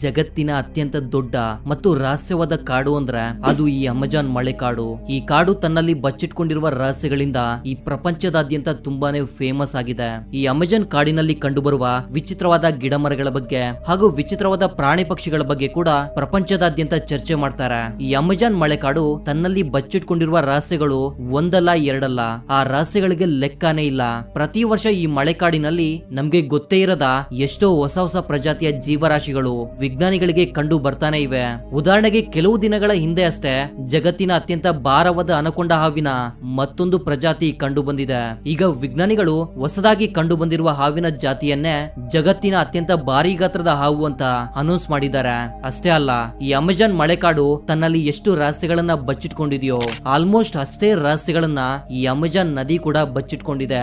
ಜಗತ್ತಿನ ಅತ್ಯಂತ ದೊಡ್ಡ ಮತ್ತು ರಹಸ್ಯವಾದ ಕಾಡು ಅಂದ್ರೆ ಅದು ಈ ಅಮೆಜಾನ್ ಮಳೆಕಾಡು. ಈ ಕಾಡು ತನ್ನಲ್ಲಿ ಬಚ್ಚಿಟ್ಕೊಂಡಿರುವ ರಹಸ್ಯಗಳಿಂದ ಈ ಪ್ರಪಂಚದಾದ್ಯಂತ ತುಂಬಾನೇ ಫೇಮಸ್ ಆಗಿದೆ. ಈ ಅಮೆಜಾನ್ ಕಾಡಿನಲ್ಲಿ ಕಂಡುಬರುವ ವಿಚಿತ್ರವಾದ ಗಿಡ ಮರಗಳ ಬಗ್ಗೆ ಹಾಗೂ ವಿಚಿತ್ರವಾದ ಪ್ರಾಣಿ ಪಕ್ಷಿಗಳ ಬಗ್ಗೆ ಕೂಡ ಪ್ರಪಂಚದಾದ್ಯಂತ ಚರ್ಚೆ ಮಾಡ್ತಾರೆ. ಈ ಅಮೆಜಾನ್ ಮಳೆಕಾಡು ತನ್ನಲ್ಲಿ ಬಚ್ಚಿಟ್ಕೊಂಡಿರುವ ರಹಸ್ಯಗಳು ಒಂದಲ್ಲ ಎರಡಲ್ಲ, ಆ ರಹಸ್ಯಗಳಿಗೆ ಲೆಕ್ಕನೇ ಇಲ್ಲ. ಪ್ರತಿ ವರ್ಷ ಈ ಮಳೆಕಾಡಿನಲ್ಲಿ ನಮ್ಗೆ ಗೊತ್ತೇ ಇರದ ಎಷ್ಟೋ ಹೊಸ ಹೊಸ ಪ್ರಜಾತಿಯ ಜೀವರಾಶಿಗಳು ವಿಜ್ಞಾನಿಗಳಿಗೆ ಕಂಡು ಬರ್ತಾನೆ ಇವೆ. ಉದಾಹರಣೆಗೆ ಕೆಲವು ದಿನಗಳ ಹಿಂದೆ ಅಷ್ಟೇ ಜಗತ್ತಿನ ಅತ್ಯಂತ ಭಾರವಾದ ಅನಕೊಂಡ ಹಾವಿನ ಮತ್ತೊಂದು ಪ್ರಜಾತಿ ಕಂಡು ಬಂದಿದೆ. ಈಗ ವಿಜ್ಞಾನಿಗಳು ಹೊಸದಾಗಿ ಕಂಡು ಬಂದಿರುವ ಹಾವಿನ ಜಾತಿಯನ್ನೇ ಜಗತ್ತಿನ ಅತ್ಯಂತ ಭಾರಿ ಗಾತ್ರದ ಹಾವು ಅಂತ ಅನೌನ್ಸ್ ಮಾಡಿದ್ದಾರೆ. ಅಷ್ಟೇ ಅಲ್ಲ, ಈ ಅಮೆಜಾನ್ ಮಳೆಕಾಡು ತನ್ನಲ್ಲಿ ಎಷ್ಟು ರಹಸ್ಯಗಳನ್ನ ಬಚ್ಚಿಟ್ಕೊಂಡಿದೆಯೋ ಆಲ್ಮೋಸ್ಟ್ ಅಷ್ಟೇ ರಹಸ್ಯಗಳನ್ನ ಈ ಅಮೆಜಾನ್ ನದಿ ಕೂಡ ಬಚ್ಚಿಟ್ಕೊಂಡಿದೆ.